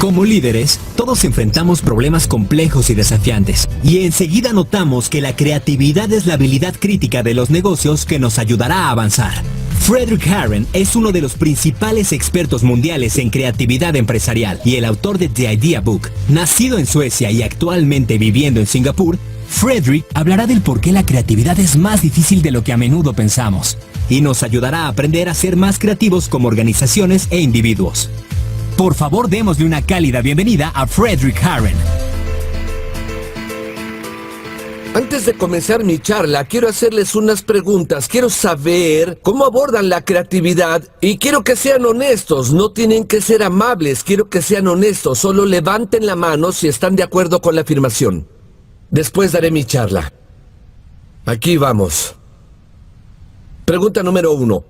Como líderes, todos enfrentamos problemas complejos y desafiantes, y enseguida notamos que la creatividad es la habilidad crítica de los negocios que nos ayudará a avanzar. Frederick Harren es uno de los principales expertos mundiales en creatividad empresarial y el autor de The Idea Book. Nacido en Suecia y actualmente viviendo en Singapur, Frederick hablará del por qué la creatividad es más difícil de lo que a menudo pensamos, y nos ayudará a aprender a ser más creativos como organizaciones e individuos. Por favor, démosle una cálida bienvenida a Frederick Harren. Antes de comenzar mi charla, quiero hacerles unas preguntas. Quiero saber cómo abordan la creatividad y quiero que sean honestos. No tienen que ser amables, quiero que sean honestos. Solo levanten la mano si están de acuerdo con la afirmación. Después daré mi charla. Aquí vamos. Pregunta número 1.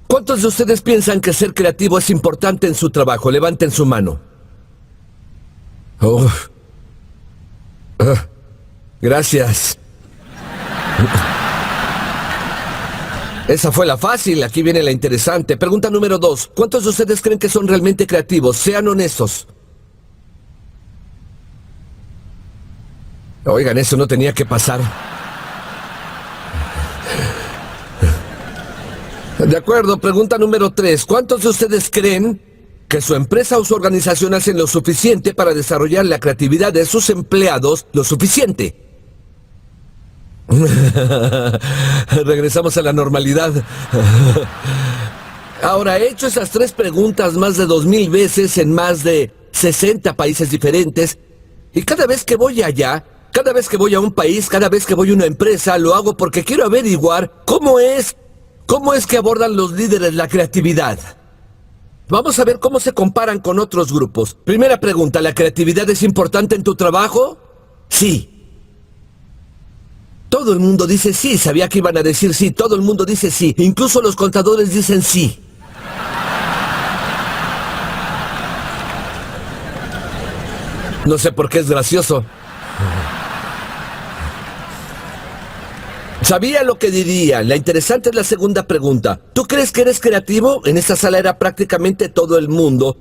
¿Cuántos de ustedes piensan que ser creativo es importante en su trabajo? Levanten su mano. Gracias. Esa fue la fácil, aquí viene la interesante. Pregunta número 2. ¿Cuántos de ustedes creen que son realmente creativos? Sean honestos. Oigan, eso no tenía que pasar. De acuerdo, pregunta número 3. ¿Cuántos de ustedes creen que su empresa o su organización hacen lo suficiente para desarrollar la creatividad de sus empleados lo suficiente? Regresamos a la normalidad. Ahora, he hecho esas 3 preguntas más de 2000 veces en más de 60 países diferentes. Y cada vez que voy allá, cada vez que voy a un país, cada vez que voy a una empresa, lo hago porque quiero averiguar cómo es que abordan los líderes la creatividad. Vamos a ver cómo se comparan con otros grupos. Primera pregunta, ¿la creatividad es importante en tu trabajo? Sí. Todo el mundo dice sí, sabía que iban a decir sí, todo el mundo dice sí, incluso los contadores dicen sí. No sé por qué es gracioso. Sabía lo que diría. La interesante es la segunda pregunta. ¿Tú crees que eres creativo? En esta sala era prácticamente todo el mundo.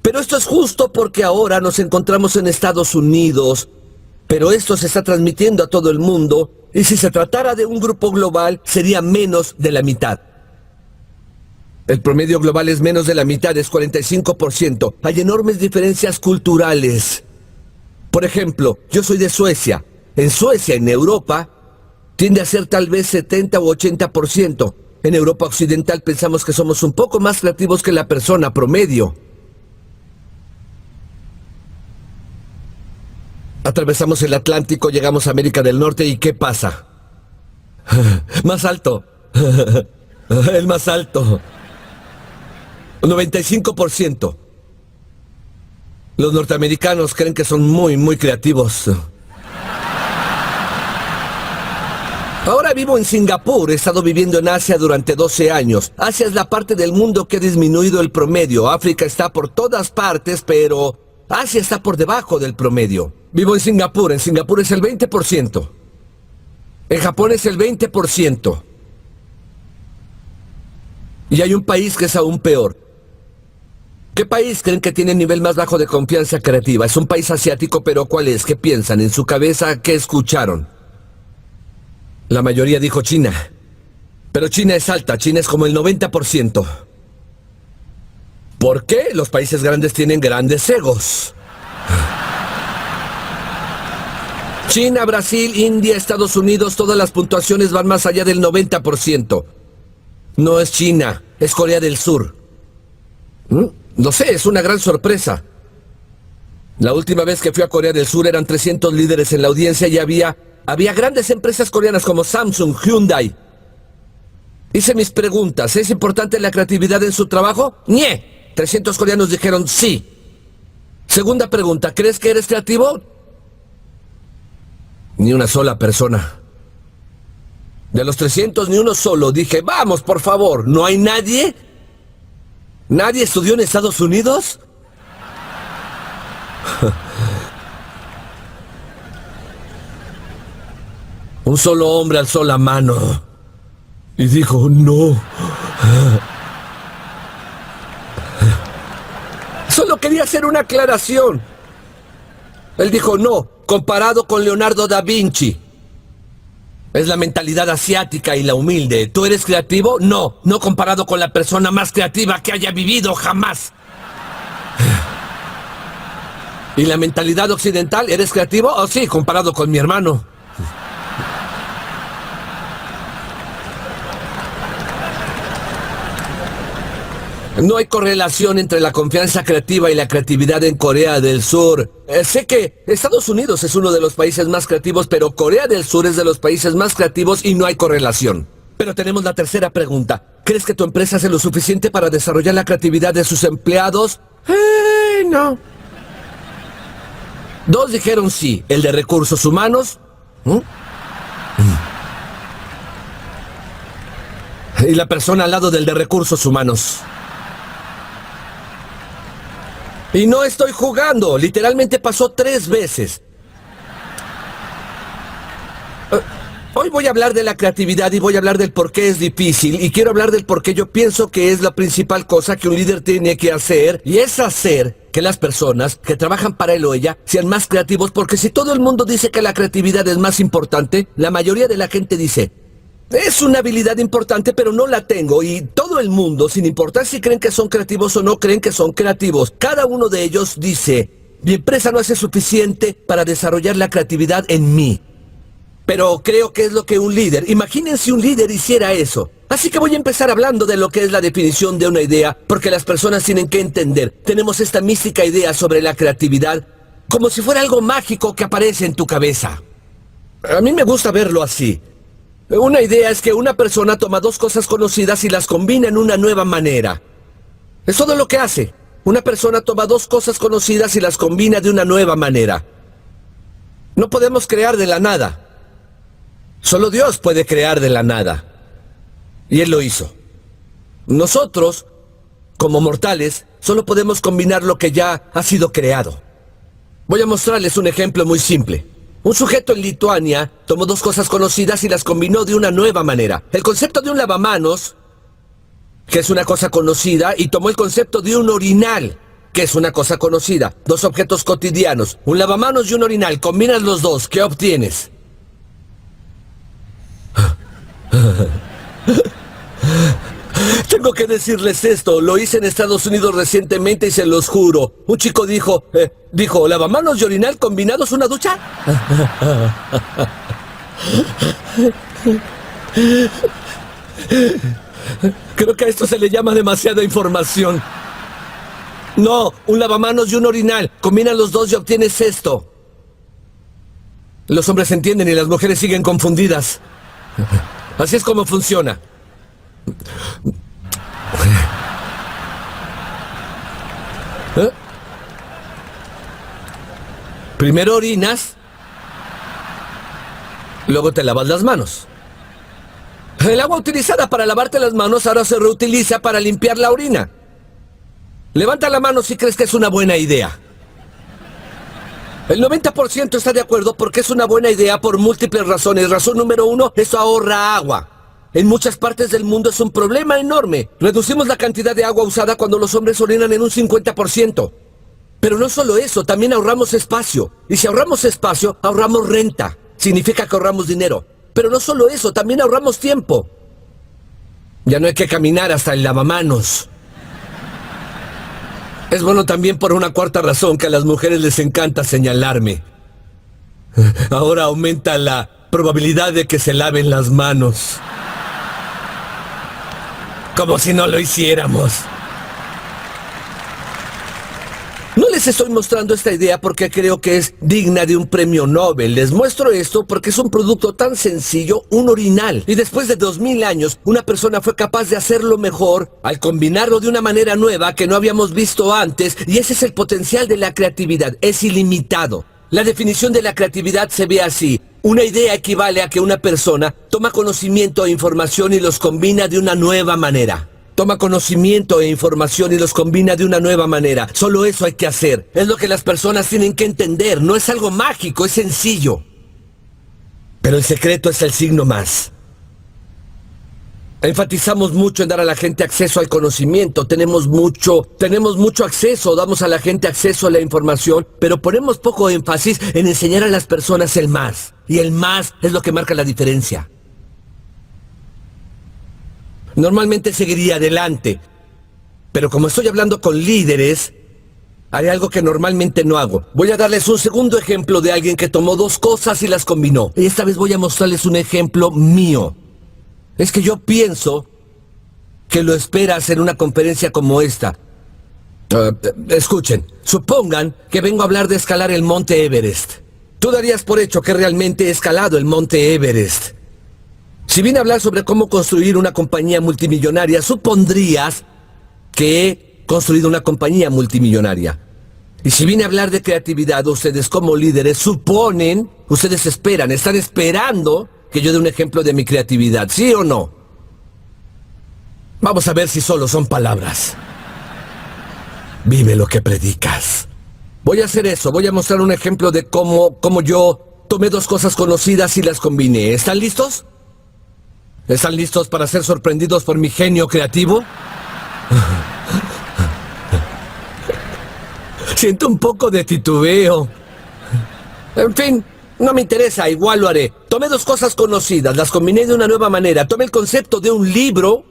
Pero esto es justo porque ahora nos encontramos en Estados Unidos. Pero esto se está transmitiendo a todo el mundo. Y si se tratara de un grupo global, sería menos de la mitad. El promedio global es menos de la mitad, es 45%. Hay enormes diferencias culturales. Por ejemplo, yo soy de Suecia. En Suecia, en Europa, tiende a ser tal vez 70 u 80%. En Europa Occidental pensamos que somos un poco más creativos que la persona promedio. Atravesamos el Atlántico, llegamos a América del Norte y ¿qué pasa? Más alto. El más alto. 95%. Los norteamericanos creen que son muy creativos. Ahora vivo en Singapur, he estado viviendo en Asia durante 12 años. Asia es la parte del mundo que ha disminuido el promedio. África está por todas partes, pero Asia está por debajo del promedio. Vivo en Singapur es el 20%. En Japón es el 20%. Y hay un país que es aún peor. ¿Qué país creen que tiene el nivel más bajo de confianza creativa? Es un país asiático, pero ¿cuál es? ¿Qué piensan? En su cabeza, ¿qué escucharon? La mayoría dijo China. Pero China es alta, China es como el 90%. ¿Por qué? Los países grandes tienen grandes egos. China, Brasil, India, Estados Unidos, todas las puntuaciones van más allá del 90%. No es China, es Corea del Sur. No sé, es una gran sorpresa. La última vez que fui a Corea del Sur eran 300 líderes en la audiencia y había grandes empresas coreanas como Samsung, Hyundai. Hice mis preguntas. ¿Es importante la creatividad en su trabajo? ¡Nie! 300 coreanos dijeron sí. Segunda pregunta. ¿Crees que eres creativo? Ni una sola persona. De los 300, ni uno solo. Dije, vamos, por favor. ¿No hay nadie? ¿Nadie estudió en Estados Unidos? Un solo hombre alzó la mano y dijo, no. Solo quería hacer una aclaración. Él dijo no, comparado con Leonardo da Vinci. Es la mentalidad asiática y la humilde. ¿Tú eres creativo? No, no comparado con la persona más creativa que haya vivido jamás. ¿Y la mentalidad occidental? ¿Eres creativo? Oh, sí, comparado con mi hermano. No hay correlación entre la confianza creativa y la creatividad en Corea del Sur. Sé que Estados Unidos es uno de los países más creativos, pero Corea del Sur es de los países más creativos y no hay correlación. Pero tenemos la tercera pregunta. ¿Crees que tu empresa hace lo suficiente para desarrollar la creatividad de sus empleados? No. 2 dijeron sí. ¿El de recursos humanos? Y la persona al lado del de recursos humanos. Y no estoy jugando, literalmente pasó 3 veces. Hoy voy a hablar de la creatividad y voy a hablar del por qué es difícil. Y quiero hablar del por qué yo pienso que es la principal cosa que un líder tiene que hacer. Y es hacer que las personas que trabajan para él o ella sean más creativos. Porque si todo el mundo dice que la creatividad es más importante, la mayoría de la gente dice: es una habilidad importante, pero no la tengo. Y todo el mundo, sin importar si creen que son creativos o no creen que son creativos, cada uno de ellos dice: mi empresa no hace suficiente para desarrollar la creatividad en mí. Pero creo que es lo que un líder... Imaginen si un líder hiciera eso. Así que voy a empezar hablando de lo que es la definición de una idea, porque las personas tienen que entender. Tenemos esta mística idea sobre la creatividad, como si fuera algo mágico que aparece en tu cabeza. A mí me gusta verlo así. Una idea es que una persona toma 2 cosas conocidas y las combina en una nueva manera. Es todo lo que hace. Una persona toma 2 cosas conocidas y las combina de una nueva manera. No podemos crear de la nada. Solo Dios puede crear de la nada. Y Él lo hizo. Nosotros, como mortales, solo podemos combinar lo que ya ha sido creado. Voy a mostrarles un ejemplo muy simple. Un sujeto en Lituania tomó 2 cosas conocidas y las combinó de una nueva manera. El concepto de un lavamanos, que es una cosa conocida, y tomó el concepto de un orinal, que es una cosa conocida. 2 objetos cotidianos, un lavamanos y un orinal. Combinas los 2, ¿qué obtienes? Tengo que decirles esto, lo hice en Estados Unidos recientemente y se los juro. Un chico dijo, ¿lavamanos y orinal combinados una ducha? Creo que a esto se le llama demasiada información. No, un lavamanos y un orinal, combinan los 2 y obtienes esto. Los hombres entienden y las mujeres siguen confundidas. Así es como funciona. Primero orinas, luego te lavas las manos. El agua utilizada para lavarte las manos ahora se reutiliza para limpiar la orina. Levanta la mano si crees que es una buena idea. El 90% está de acuerdo porque es una buena idea por múltiples razones. Razón número 1, eso ahorra agua. En muchas partes del mundo es un problema enorme. Reducimos la cantidad de agua usada cuando los hombres orinan en un 50%. Pero no solo eso, también ahorramos espacio. Y si ahorramos espacio, ahorramos renta. Significa que ahorramos dinero. Pero no solo eso, también ahorramos tiempo. Ya no hay que caminar hasta el lavamanos. Es bueno también por una 4ª razón, que a las mujeres les encanta señalarme. Ahora aumenta la probabilidad de que se laven las manos. Como si no lo hiciéramos. No les estoy mostrando esta idea porque creo que es digna de un premio Nobel. Les muestro esto porque es un producto tan sencillo, un orinal. Y después de 2000 años, una persona fue capaz de hacerlo mejor al combinarlo de una manera nueva que no habíamos visto antes. Y ese es el potencial de la creatividad. Es ilimitado. La definición de la creatividad se ve así. Una idea equivale a que una persona toma conocimiento e información y los combina de una nueva manera. Toma conocimiento e información y los combina de una nueva manera. Solo eso hay que hacer. Es lo que las personas tienen que entender. No es algo mágico, es sencillo. Pero el secreto es el signo más. Enfatizamos mucho en dar a la gente acceso al conocimiento. Tenemos mucho acceso, damos a la gente acceso a la información, pero ponemos poco énfasis en enseñar a las personas el más. Y el más es lo que marca la diferencia. Normalmente seguiría adelante, pero como estoy hablando con líderes, haré algo que normalmente no hago. Voy a darles un segundo ejemplo de alguien que tomó dos cosas y las combinó. Y esta vez voy a mostrarles un ejemplo mío. Es que yo pienso que lo esperas en una conferencia como esta. Escuchen, supongan que vengo a hablar de escalar el Monte Everest. Tú darías por hecho que realmente he escalado el Monte Everest. Si vine a hablar sobre cómo construir una compañía multimillonaria, supondrías que he construido una compañía multimillonaria. Y si vine a hablar de creatividad, ustedes como líderes suponen, ustedes están esperando que yo dé un ejemplo de mi creatividad, ¿sí o no? Vamos a ver si solo son palabras. Vive lo que predicas. Voy a hacer eso, voy a mostrar un ejemplo de cómo yo tomé dos cosas conocidas y las combiné. ¿Están listos? ¿Están listos para ser sorprendidos por mi genio creativo? Siento un poco de titubeo. En fin, no me interesa, igual lo haré. Tomé dos cosas conocidas, las combiné de una nueva manera. Tomé el concepto de un libro,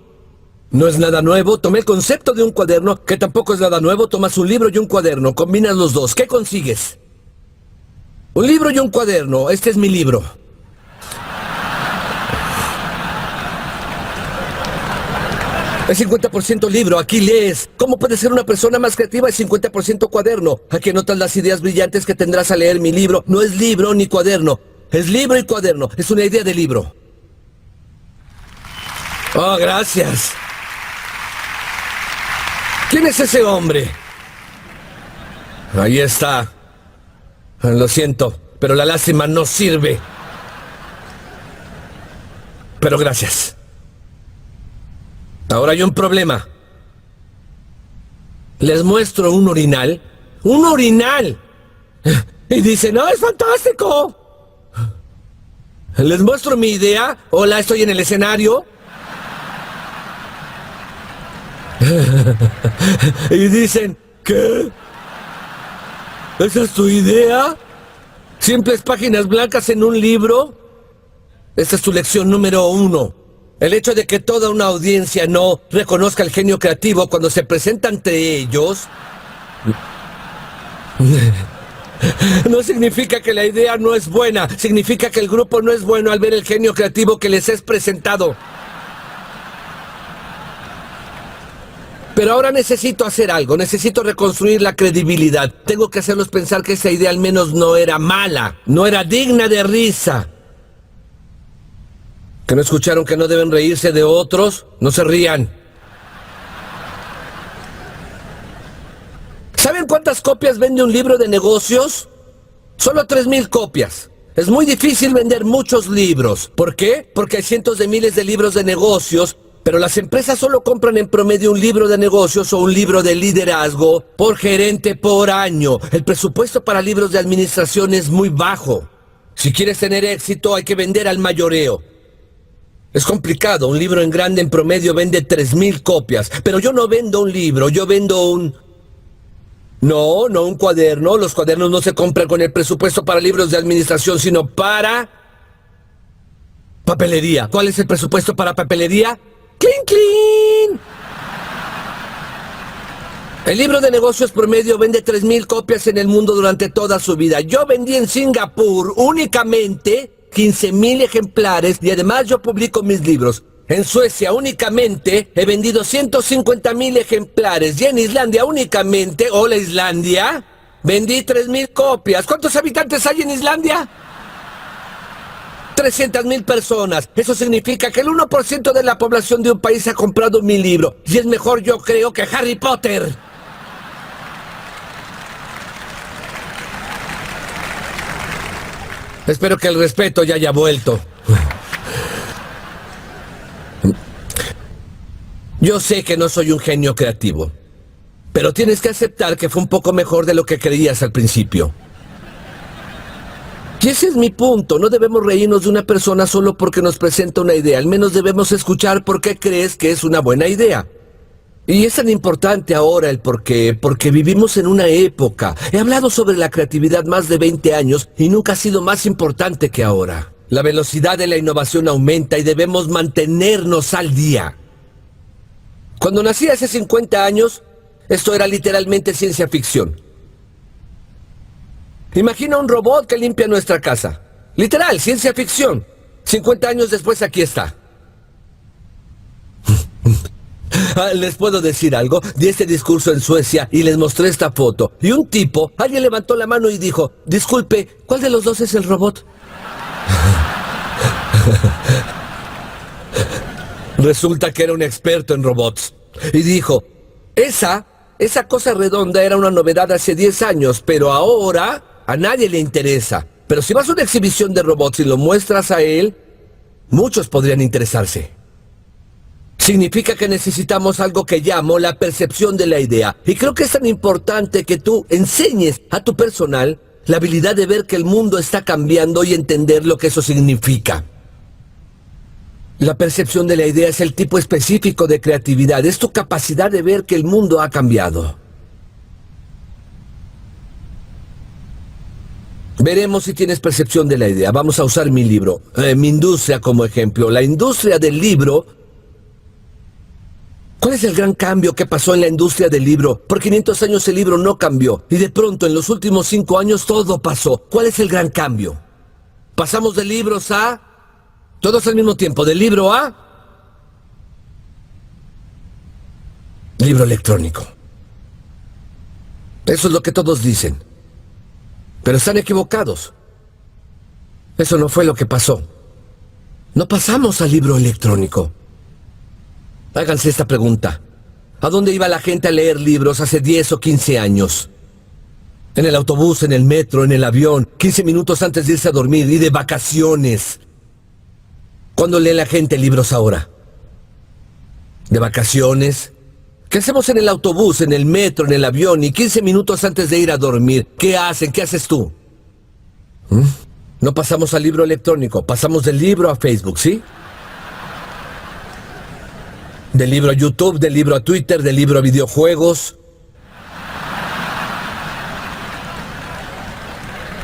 no es nada nuevo. Tomé el concepto de un cuaderno, que tampoco es nada nuevo. Tomas un libro y un cuaderno, combinas los dos. ¿Qué consigues? Un libro y un cuaderno. Este es mi libro. Es 50% libro, aquí lees. ¿Cómo puedes ser una persona más creativa? Es 50% cuaderno. Aquí anotas las ideas brillantes que tendrás al leer mi libro. No es libro ni cuaderno, es libro y cuaderno. Es una idea de libro. Oh, gracias. ¿Quién es ese hombre? Ahí está. Lo siento, pero la lástima no sirve. Pero gracias. Ahora hay un problema. Les muestro un urinal. ¡Un urinal! Y dicen, ¡no, es fantástico! Les muestro mi idea. Hola, estoy en el escenario. Y dicen, ¿qué? ¿Esa es tu idea? ¿Simples páginas blancas en un libro? Esta es tu lección número 1. El hecho de que toda una audiencia no reconozca el genio creativo cuando se presenta ante ellos no significa que la idea no es buena, significa que el grupo no es bueno al ver el genio creativo que les es presentado. Pero ahora necesito hacer algo, necesito reconstruir la credibilidad. Tengo que hacerlos pensar que esa idea al menos no era mala, no era digna de risa. ¿Que no escucharon que no deben reírse de otros? No se rían. ¿Saben cuántas copias vende un libro de negocios? Solo 3,000 copias. Es muy difícil vender muchos libros. ¿Por qué? Porque hay cientos de miles de libros de negocios, pero las empresas solo compran en promedio un libro de negocios o un libro de liderazgo por gerente por año. El presupuesto para libros de administración es muy bajo. Si quieres tener éxito, hay que vender al mayoreo. Es complicado, un libro en grande en promedio vende 3,000 copias, pero yo no vendo un libro, yo vendo un... No un cuaderno, los cuadernos no se compran con el presupuesto para libros de administración, sino para... papelería. ¿Cuál es el presupuesto para papelería? ¡Clean, clean! El libro de negocios promedio vende 3,000 copias en el mundo durante toda su vida. Yo vendí en Singapur únicamente 15,000 ejemplares y además yo publico mis libros. En Suecia únicamente he vendido 150,000 ejemplares y en Islandia únicamente, hola Islandia, vendí 3,000 copias. ¿Cuántos habitantes hay en Islandia? 300,000 personas. Eso significa que el 1% de la población de un país ha comprado mi libro. Y es mejor, yo creo, que Harry Potter. Espero que el respeto ya haya vuelto. Yo sé que no soy un genio creativo, pero tienes que aceptar que fue un poco mejor de lo que creías al principio. Y ese es mi punto. No debemos reírnos de una persona solo porque nos presenta una idea. Al menos debemos escuchar por qué crees que es una buena idea. Y es tan importante ahora el por qué, porque vivimos en una época. He hablado sobre la creatividad más de 20 años y nunca ha sido más importante que ahora. La velocidad de la innovación aumenta y debemos mantenernos al día. Cuando nací hace 50 años, esto era literalmente ciencia ficción. Imagina un robot que limpia nuestra casa. Literal, ciencia ficción. 50 años después aquí está. Les puedo decir algo. Di este discurso en Suecia y les mostré esta foto. Y un tipo, alguien levantó la mano y dijo, disculpe, ¿cuál de los dos es el robot? Resulta que era un experto en robots. Y dijo, esa cosa redonda era una novedad hace 10 años, pero ahora a nadie le interesa. Pero si vas a una exhibición de robots y lo muestras a él, muchos podrían interesarse. Significa que necesitamos algo que llamo la percepción de la idea. Y creo que es tan importante que tú enseñes a tu personal la habilidad de ver que el mundo está cambiando y entender lo que eso significa. La percepción de la idea es el tipo específico de creatividad. Es tu capacidad de ver que el mundo ha cambiado. Veremos si tienes percepción de la idea. Vamos a usar mi libro, mi industria como ejemplo. La industria del libro. ¿Cuál es el gran cambio que pasó en la industria del libro? Por 500 años el libro no cambió. Y de pronto, en los últimos 5 años, todo pasó. ¿Cuál es el gran cambio? Pasamos de libros a... Todos al mismo tiempo, de libro a... libro electrónico. Eso es lo que todos dicen. Pero están equivocados. Eso no fue lo que pasó. No pasamos al libro electrónico. Háganse esta pregunta. ¿A dónde iba la gente a leer libros hace 10 o 15 años? En el autobús, en el metro, en el avión, 15 minutos antes de irse a dormir y de vacaciones. ¿Cuándo lee la gente libros ahora? ¿De vacaciones? ¿Qué hacemos en el autobús, en el metro, en el avión y 15 minutos antes de ir a dormir? ¿Qué hacen? ¿Qué haces tú? No pasamos al libro electrónico, pasamos del libro a Facebook, ¿sí? Del libro a YouTube, del libro a Twitter, del libro a videojuegos.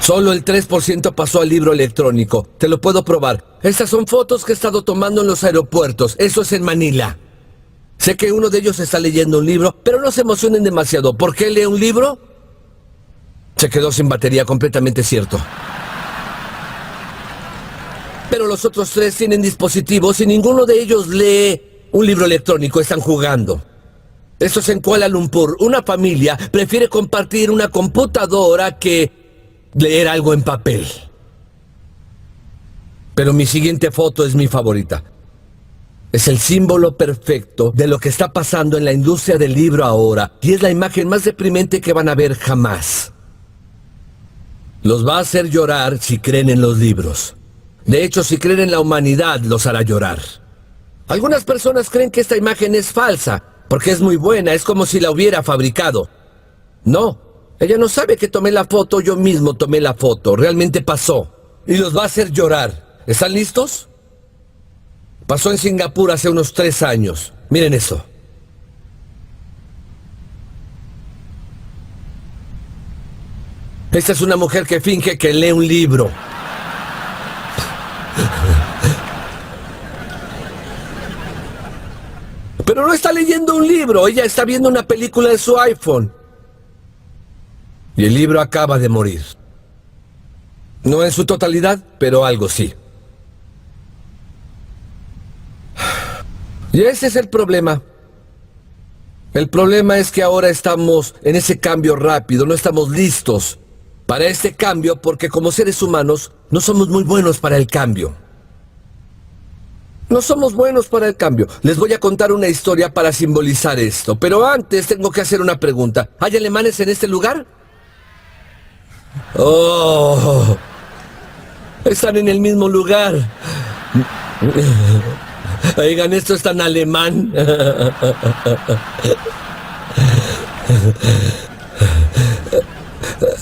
Solo el 3% pasó al libro electrónico. Te lo puedo probar. Estas son fotos que he estado tomando en los aeropuertos. Eso es en Manila. Sé que uno de ellos está leyendo un libro, pero no se emocionen demasiado. ¿Por qué lee un libro? Se quedó sin batería, completamente cierto. Pero los otros 3 tienen dispositivos y ninguno de ellos lee un libro electrónico. Están jugando. Esto es en Kuala Lumpur. Una familia prefiere compartir una computadora que leer algo en papel. Pero mi siguiente foto es mi favorita. Es el símbolo perfecto de lo que está pasando en la industria del libro ahora. Y es la imagen más deprimente que van a ver jamás. Los va a hacer llorar si creen en los libros. De hecho, si creen en la humanidad, los hará llorar. Algunas personas creen que esta imagen es falsa, porque es muy buena, es como si la hubiera fabricado. No, ella no sabe que tomé la foto, yo mismo tomé la foto, realmente pasó. Y los va a hacer llorar. ¿Están listos? Pasó en Singapur hace unos 3 años. Miren eso. Esta es una mujer que finge que lee un libro. Pero no está leyendo un libro, ella está viendo una película en su iPhone. Y el libro acaba de morir. No en su totalidad, pero algo sí. Y ese es el problema. El problema es que ahora estamos en ese cambio rápido, no estamos listos para este cambio porque como seres humanos no somos muy buenos para el cambio. No somos buenos para el cambio. Les voy a contar una historia para simbolizar esto, pero antes tengo que hacer una pregunta. ¿Hay alemanes en este lugar? ¡Oh! Están en el mismo lugar. Oigan, esto es tan alemán.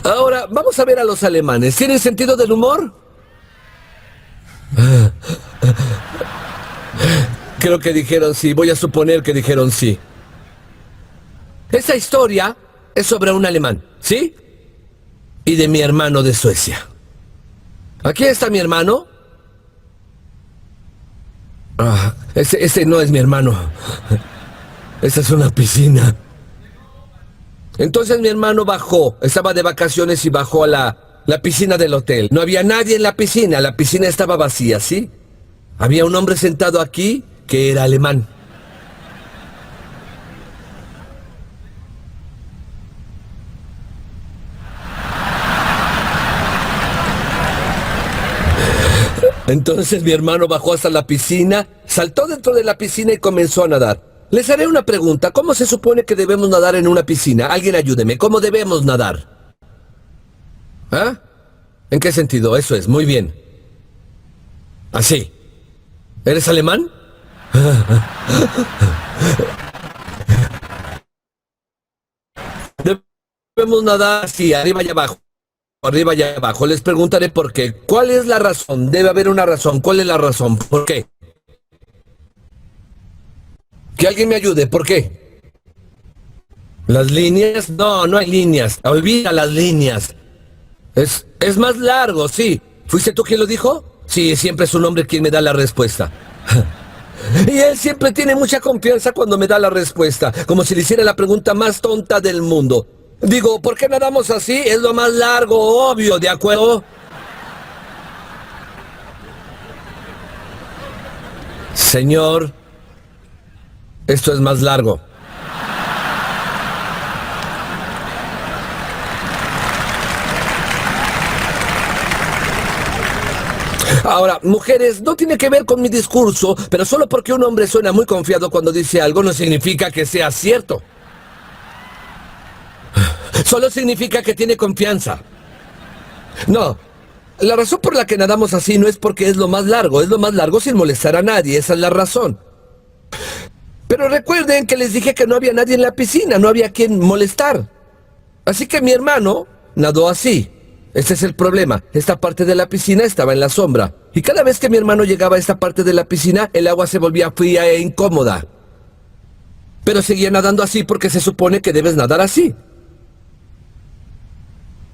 Ahora, vamos a ver a los alemanes. ¿Tienen sentido del humor? Creo que dijeron sí. Voy a suponer que dijeron sí. Esa historia es sobre un alemán, ¿sí? Y de mi hermano de Suecia. Aquí está mi hermano. Ese no es mi hermano. Esa es una piscina. Entonces mi hermano bajó, estaba de vacaciones y bajó a la piscina del hotel. No había nadie en la piscina estaba vacía, ¿sí? Había un hombre sentado aquí que era alemán. Entonces mi hermano bajó hasta la piscina, saltó dentro de la piscina y comenzó a nadar. Les haré una pregunta. ¿Cómo se supone que debemos nadar en una piscina? Alguien ayúdeme. ¿Cómo debemos nadar? ¿Ah? ¿En qué sentido? Eso es. Muy bien. Así. ¿Eres alemán? Debemos nadar así, arriba y abajo. Arriba y abajo. Les preguntaré por qué. ¿Cuál es la razón? Debe haber una razón. ¿Cuál es la razón? ¿Por qué? Que alguien me ayude. ¿Por qué? ¿Las líneas? No, no hay líneas. Olvida las líneas. Es más largo, sí. ¿Fuiste tú quien lo dijo? Sí, siempre es un hombre quien me da la respuesta. Y él siempre tiene mucha confianza cuando me da la respuesta. Como si le hiciera la pregunta más tonta del mundo. Digo, ¿por qué nadamos así? Es lo más largo, obvio, ¿de acuerdo? Señor, esto es más largo. Ahora, mujeres, no tiene que ver con mi discurso, pero solo porque un hombre suena muy confiado cuando dice algo no significa que sea cierto. Solo significa que tiene confianza. No, la razón por la que nadamos así no es porque es lo más largo sin molestar a nadie, esa es la razón. Pero recuerden que les dije que no había nadie en la piscina, no había quien molestar. Así que mi hermano nadó así. Ese es el problema, esta parte de la piscina estaba en la sombra. Y cada vez que mi hermano llegaba a esta parte de la piscina, el agua se volvía fría e incómoda. Pero seguía nadando así porque se supone que debes nadar así.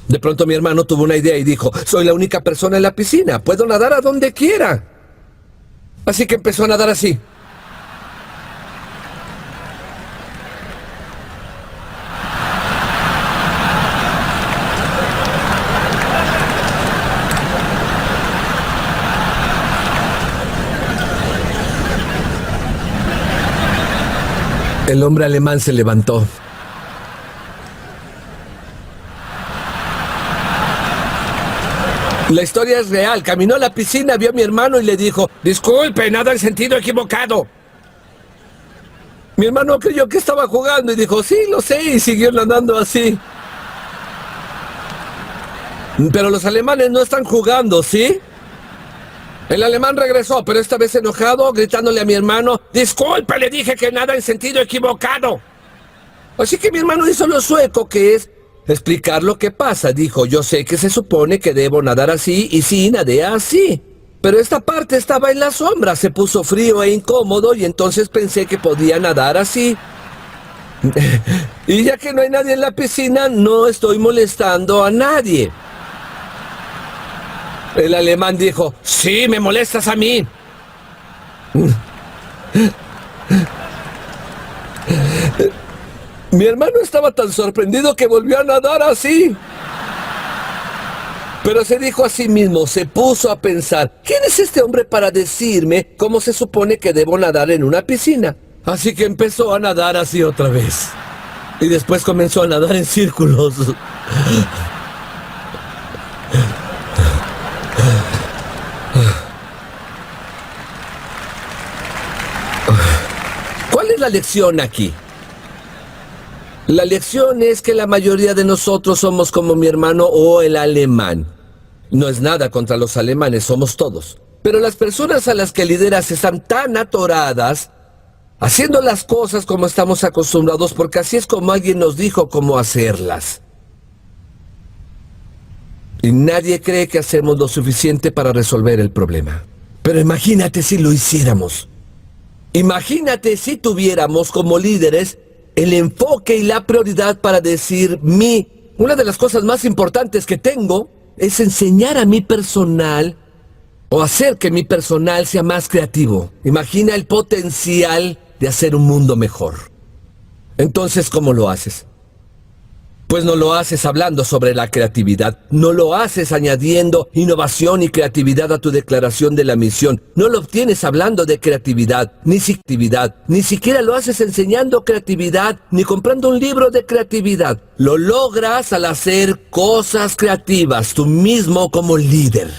De pronto mi hermano tuvo una idea y dijo, soy la única persona en la piscina, puedo nadar a donde quiera. Así que empezó a nadar así. El hombre alemán se levantó. La historia es real. Caminó a la piscina, vio a mi hermano y le dijo, disculpe, nada en sentido equivocado. Mi hermano creyó que estaba jugando y dijo, sí, lo sé, y siguió nadando así. Pero los alemanes no están jugando, ¿sí? El alemán regresó, pero esta vez enojado, gritándole a mi hermano, disculpe, le dije que nada en sentido equivocado. Así que mi hermano hizo lo sueco, que es explicar lo que pasa. Dijo, yo sé que se supone que debo nadar así, y sí, nadé así. Pero esta parte estaba en la sombra, se puso frío e incómodo, y entonces pensé que podía nadar así. Y ya que no hay nadie en la piscina, no estoy molestando a nadie. El alemán dijo, sí, me molestas a mí. Mi hermano estaba tan sorprendido que volvió a nadar así. Pero se dijo a sí mismo, se puso a pensar, ¿quién es este hombre para decirme cómo se supone que debo nadar en una piscina? Así que empezó a nadar así otra vez. Y después comenzó a nadar en círculos. ¿Cuál es la lección aquí? La lección es que la mayoría de nosotros somos como mi hermano o el alemán. No es nada contra los alemanes, somos todos. Pero las personas a las que lideras están tan atoradas, haciendo las cosas como estamos acostumbrados, porque así es como alguien nos dijo cómo hacerlas. Y nadie cree que hacemos lo suficiente para resolver el problema. Pero imagínate si lo hiciéramos. Imagínate si tuviéramos como líderes el enfoque y la prioridad para decir, una de las cosas más importantes que tengo es enseñar a mi personal o hacer que mi personal sea más creativo. Imagina el potencial de hacer un mundo mejor. Entonces, ¿cómo lo haces? Pues no lo haces hablando sobre la creatividad, no lo haces añadiendo innovación y creatividad a tu declaración de la misión, no lo obtienes hablando de creatividad, ni siquiera lo haces enseñando creatividad, ni comprando un libro de creatividad. Lo logras al hacer cosas creativas, tú mismo como líder.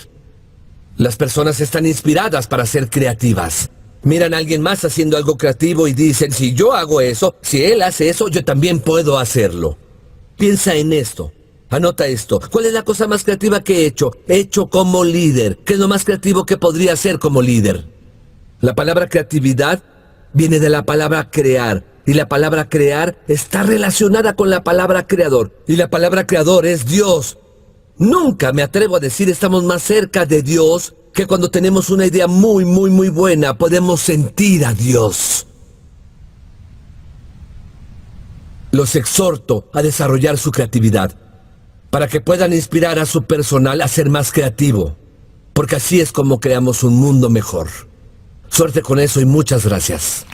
Las personas están inspiradas para ser creativas. Miran a alguien más haciendo algo creativo y dicen, si yo hago eso, si él hace eso, yo también puedo hacerlo. Piensa en esto. Anota esto. ¿Cuál es la cosa más creativa que he hecho? He hecho como líder. ¿Qué es lo más creativo que podría hacer como líder? La palabra creatividad viene de la palabra crear. Y la palabra crear está relacionada con la palabra creador. Y la palabra creador es Dios. Nunca me atrevo a decir estamos más cerca de Dios que cuando tenemos una idea muy buena. Podemos sentir a Dios. Los exhorto a desarrollar su creatividad para que puedan inspirar a su personal a ser más creativo, porque así es como creamos un mundo mejor. Suerte con eso y muchas gracias.